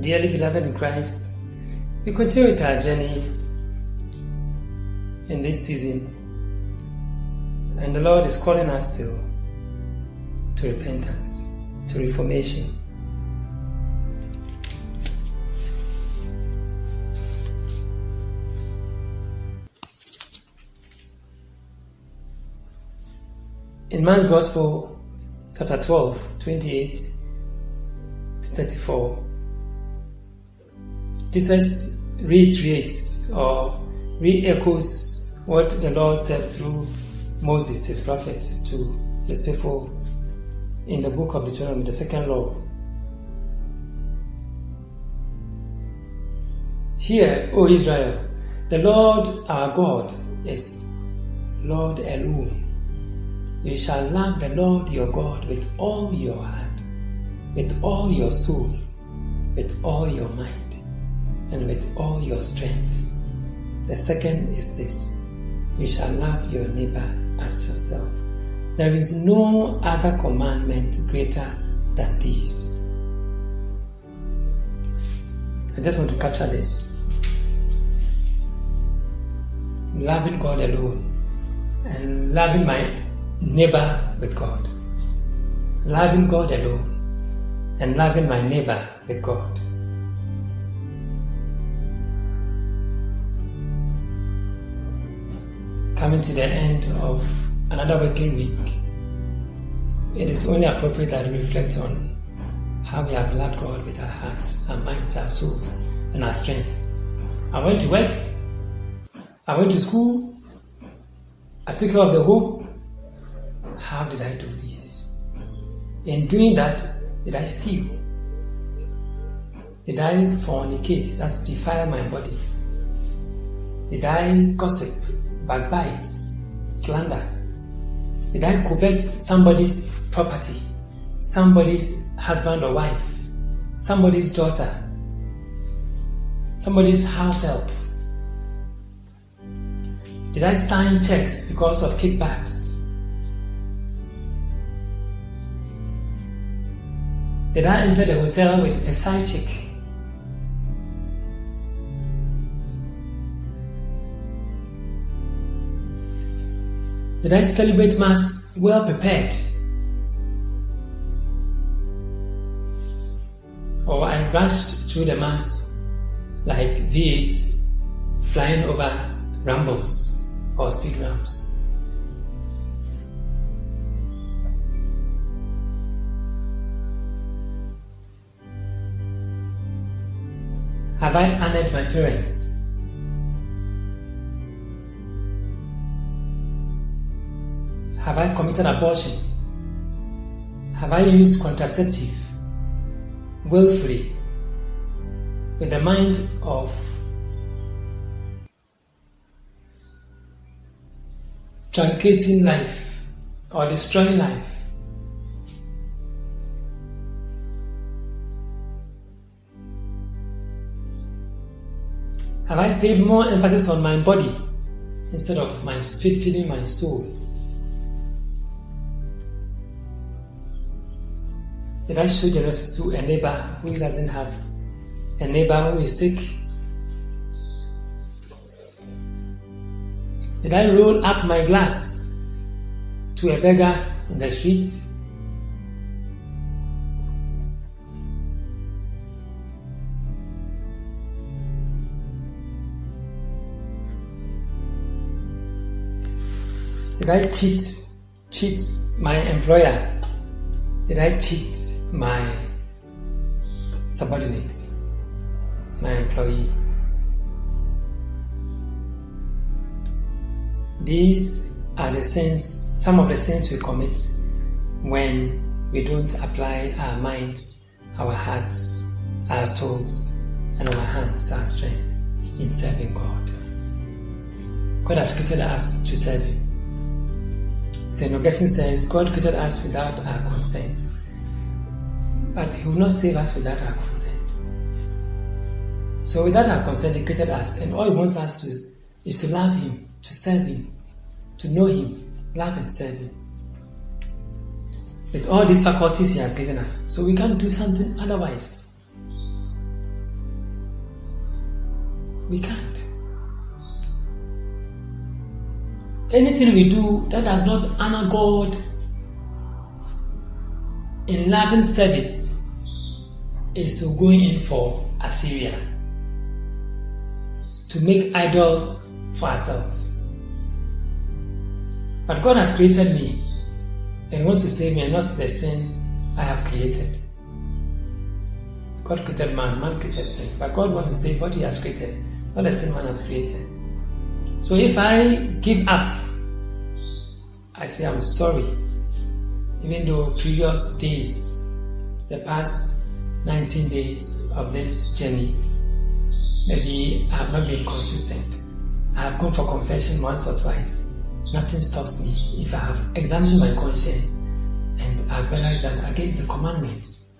Dearly beloved in Christ, we continue with our journey in this season, and the Lord is calling us to repentance, to reformation. In Mark's Gospel, chapter 12, 28 to 34, Jesus reiterates or re-echoes what the Lord said through Moses, his prophet, to his people in the book of Deuteronomy, the second law. Hear, O Israel, the Lord our God is Lord alone. You shall love the Lord your God with all your heart, with all your soul, with all your mind, and with all your strength. The second is this: you shall love your neighbor as yourself. There is no other commandment greater than these. I just want to capture this. Loving God alone and loving my neighbor with God. Loving God alone and loving my neighbor with God. Coming to the end of another working week, it is only appropriate that we reflect on how we have loved God with our hearts, our minds, our souls, and our strength. I went to work, I went to school, I took care of the home. How did I do this? In doing that, did I steal? Did I fornicate, that's defile my body? Did I gossip, backbite, slander? Did I covet somebody's property, somebody's husband or wife, somebody's daughter, somebody's house help? Did I sign checks because of kickbacks? Did I enter the hotel with a side chick? Did I celebrate Mass well prepared? Or I rushed through the Mass like V8 flying over rambles or speed ramps? Have I honored my parents? Have I committed abortion? Have I used contraceptive willfully with the mind of truncating life or destroying life? Have I paid more emphasis on my body instead of feeding my soul? Did I show generosity to a neighbor who doesn't have, a neighbor who is sick? Did I roll up my glass to a beggar in the streets? Did I cheat my employer? Did I cheat my subordinates, my employee? These are the some of the sins we commit when we don't apply our minds, our hearts, our souls, and our hands, our strength in serving God. God has created us to serve Him. St. Augustine says, God created us without our consent, but He will not save us without our consent. So without our consent, He created us, and all He wants us to is to love Him, to serve Him, to know Him, love and serve Him. With all these faculties He has given us, so we can't do something otherwise. We can't. Anything we do that does not honor God in loving service is to go in for Assyria, to make idols for ourselves. But God has created me and wants to save me, and not the sin I have created. God created man, man created sin. But God wants to save what He has created, not the sin man has created. So if I give up, I say I'm sorry. Even though previous days, the past 19 days of this journey, maybe I have not been consistent. I have gone for confession once or twice. Nothing stops me. If I have examined my conscience and I realize that against the commandments,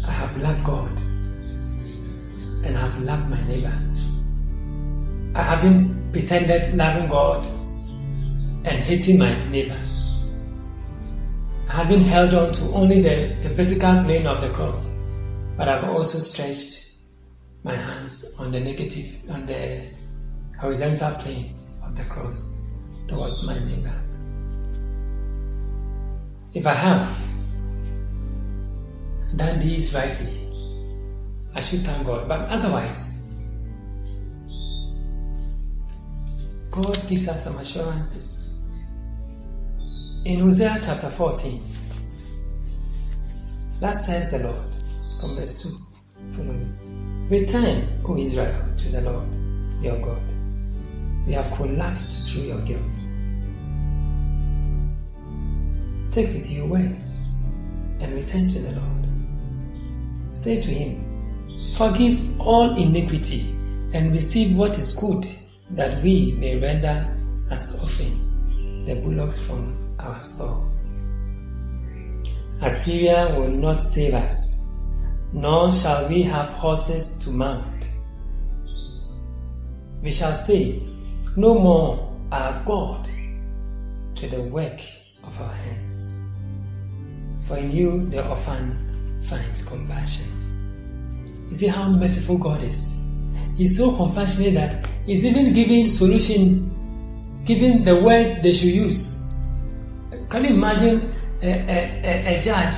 I have loved God and I have loved my neighbor. I haven't pretended loving God and hating my neighbor. I haven't held on to only the vertical plane of the cross, but I've also stretched my hands on the horizontal plane of the cross towards my neighbor. If I have done these rightly, I should thank God. But otherwise, God gives us some assurances. In Hosea chapter 14, that says the Lord, from verse 2, follow me. Return, O Israel, to the Lord, your God. You have collapsed through your guilt. Take with you words and return to the Lord. Say to Him, forgive all iniquity and receive what is good, that we may render as offering the bullocks from our stalls. Assyria will not save us, nor shall we have horses to mount. We shall say, no more our God to the work of our hands. For in you the orphan finds compassion. You see how merciful God is. He's so compassionate that He's even giving solution, giving the words they should use. Can you imagine a judge,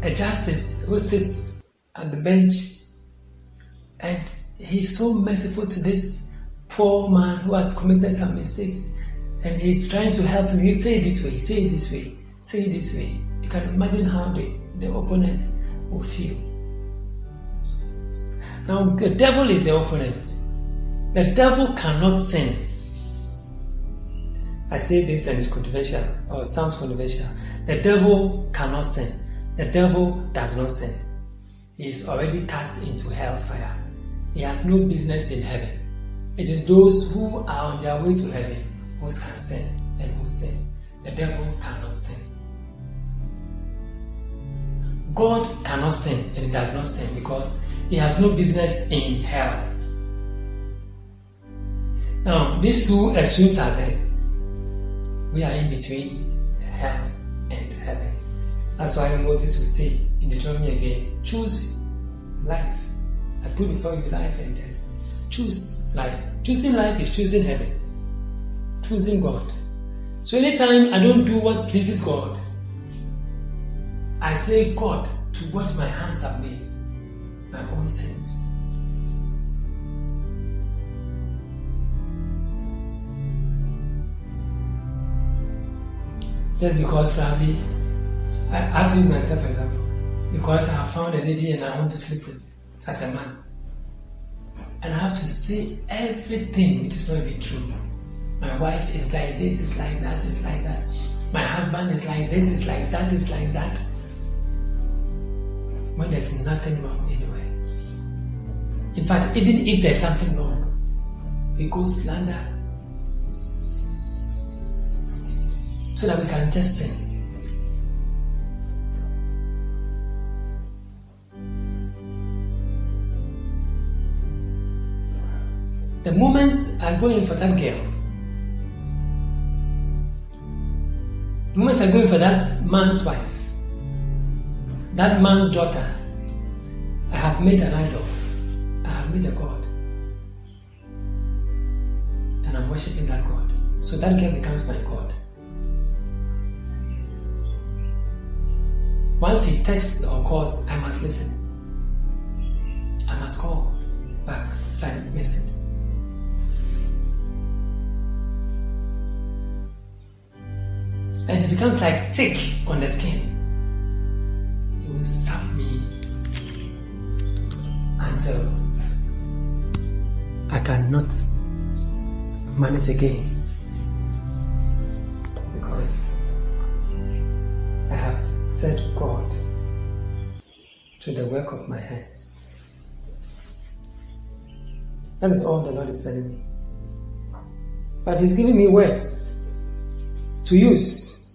a justice who sits at the bench, and he's so merciful to this poor man who has committed some mistakes, and he's trying to help him. You say it this way, say it this way, say it this way. You can imagine how the opponent will feel. Now, the devil is the opponent. The devil cannot sin. I say this and it's controversial, or sounds controversial. The devil cannot sin. The devil does not sin. He is already cast into hellfire. He has no business in heaven. It is those who are on their way to heaven who can sin and who sin. The devil cannot sin. God cannot sin, and He does not sin because He has no business in hell. Now, these two extremes are there. We are in between hell and heaven. That's why Moses would say in Deuteronomy again, choose life. I put before you life and death. Choose life. Choosing life is choosing heaven. Choosing God. So anytime I don't do what pleases God, I say, God, to what my hands have made, my own sins. Just because probably, I have to use myself for example, because I have found a lady and I want to sleep with as a man. And I have to say everything which is not even true. My wife is like this, is like that, is like that. My husband is like this, is like that, is like that. When there's nothing wrong anywhere. In fact, even if there's something wrong, we go slander so that we can just sin. The moment I go in for that girl, the moment I go in for that man's wife, that man's daughter, I have made an idol. I have made a God. And I'm worshiping that God. So that girl becomes my God. Once he texts or calls, I must listen. I must call back if I miss it. And it becomes like tick on the skin. It will sap me until I cannot manage again, because I have set God to the work of my hands. That is all the Lord is telling me. But He's giving me words to use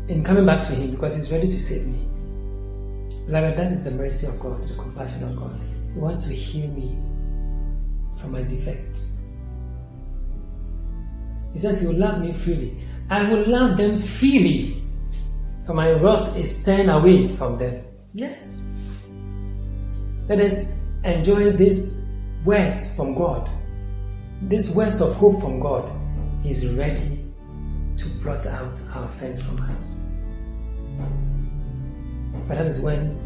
in coming back to Him, because He's ready to save me. Beloved, that is the mercy of God, the compassion of God. He wants to heal me from my defects. He says He will love me freely. I will love them freely, for my wrath is turned away from them. Yes. Let us enjoy these words from God. These words of hope from God. He is ready to blot out our offense from us. But that is when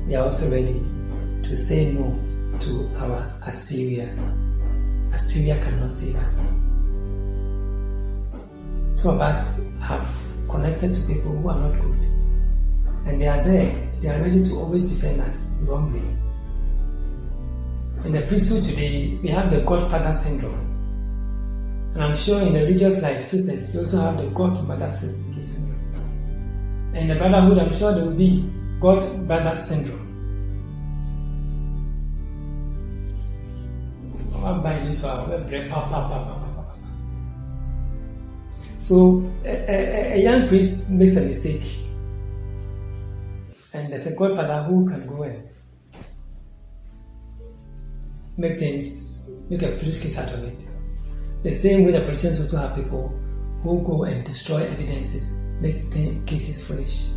we are also ready to say no to our Assyria. Assyria cannot save us. Some of us have connected to people who are not good. And they are there. They are ready to always defend us wrongly. In the priesthood today, we have the godfather syndrome. And I'm sure in the religious life, sisters, they also have the godmother syndrome. And in the brotherhood, I'm sure there will be god-brother syndrome. So a young priest makes a mistake, and there's a godfather who can go and make a foolish case out of it. The same way the politicians also have people who go and destroy evidences, make the cases foolish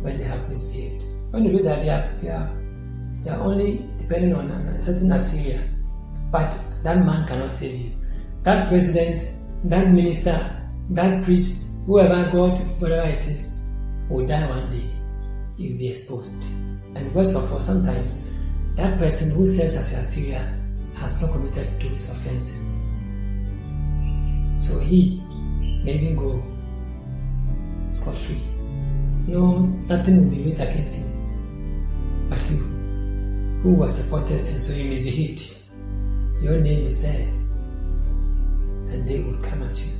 when they have misbehaved. When you do that, they are only depending on a certain Assyria. But that man cannot save you. That president, that minister, that priest, whoever God, whatever it is, will die one day. You'll be exposed. And worse of all, sometimes that person who serves as your Assyria has not committed those offenses. So he may even go scot-free. No, nothing will be raised against him. But you, who was supported and so you misbehaved, your name is there, and they will come at you.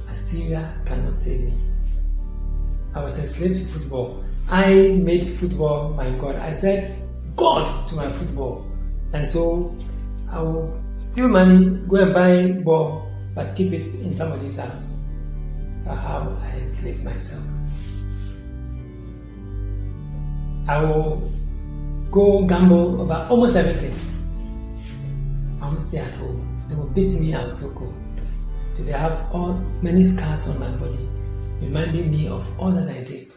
Assyria cannot save me. I was enslaved to football. I made football my God. I said God to my football. And so I will steal money, go and buy ball, but keep it in somebody's house. That's how I enslaved myself. I will go gamble over almost everything. I will stay at home. They will beat me, I'll still go. Today I have many scars on my body, reminding me of all that I did.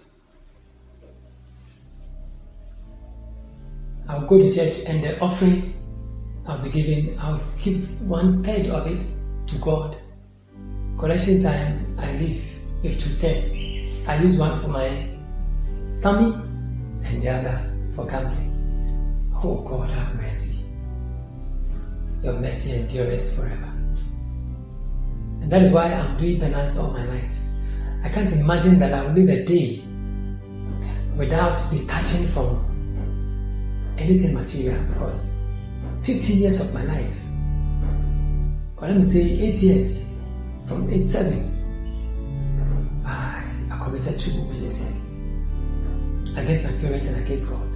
I'll go to church and the offering I'll be giving, I'll keep 1/3 of it to God. Collection time, I leave with 2/3. I use one for my tummy and the other for gambling. Oh God, have mercy. Your mercy endures forever. And that is why I'm doing penance all my life. I can't imagine that I will live a day without detaching from anything material, because 15 years of my life, or let me say 8 years, from 87, I committed too many sins against my parents and against God.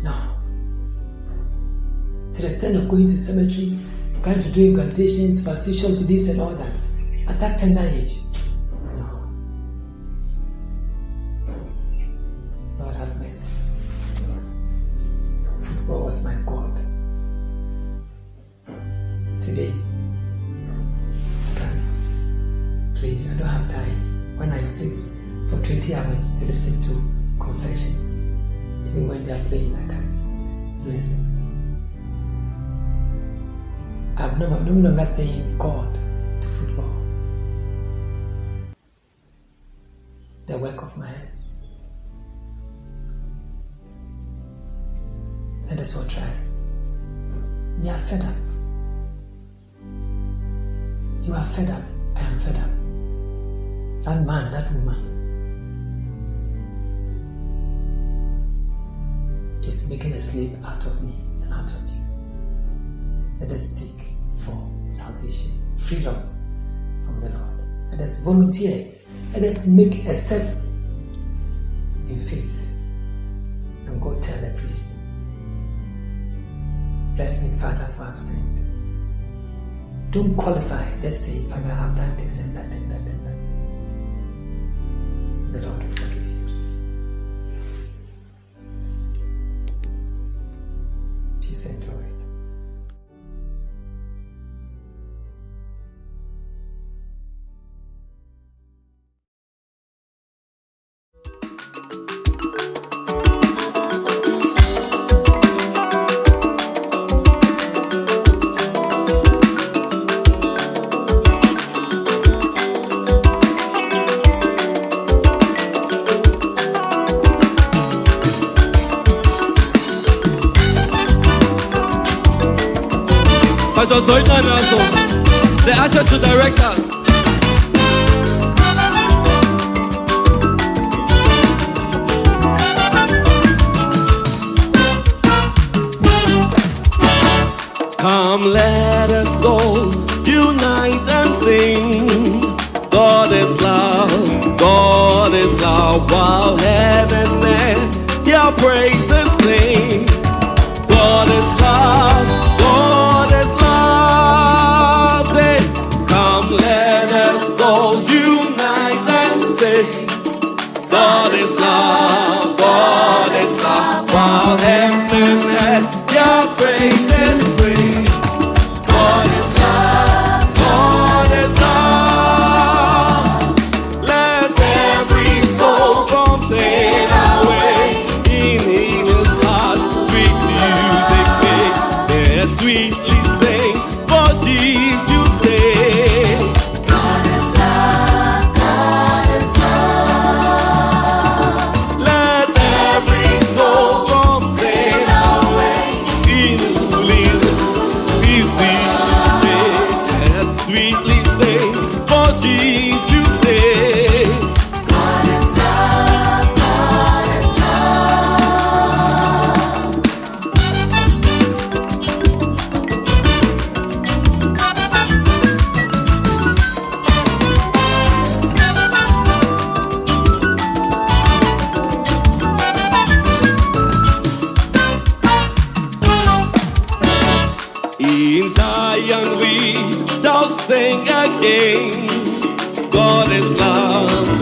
Now, to the extent of going to the cemetery, trying to do incantations, superstitious beliefs and all that, at that tender age, no. Lord have mercy. Football was my God. Today, I can't play. I don't have time. When I sit for 20 hours to listen to confessions. Even when they are playing, I can't listen. I'm no longer saying God to football. The work of my hands. Let us all try. We are fed up. You are fed up. I am fed up. That man, that woman is making a slave out of me and out of you. Let us seek for salvation, freedom from the Lord. Let us volunteer. Let us make a step in faith and go tell the priest, bless me, Father, for I've sinned. Don't qualify. Just say, Father, I've done this and that and that and that. The Lord will forgive you. Peace and joy. Pastor Zoitan also, the access to directors. Come, let us all unite and sing. God is love, while heaven and earth your praises sing. God is love, God is love. Say, come, let us all unite and sing. God is love, while heaven and earth your praises bring. God is love, let every soul from sin away. In His heart, sweet music make, yes, sweetly sing, for Jesus you stay. God is love, Let every soul from sin away. In His be yes, sweetly sing, for Jesus you stay. God is love, God is In Zion we shall sing again. God is love,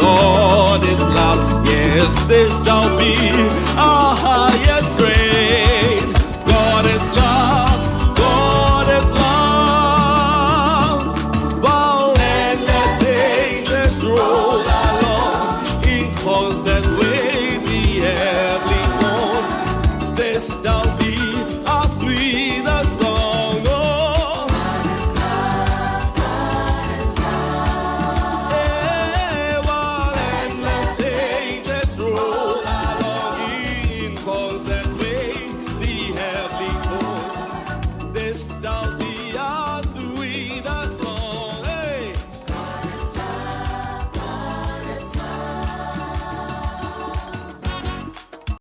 yes, this shall be our highest strain. God is love, while endless ages roll along in constant with the heavenly home. This shall be our sweetest song. Oh, while endless ages roll along in constant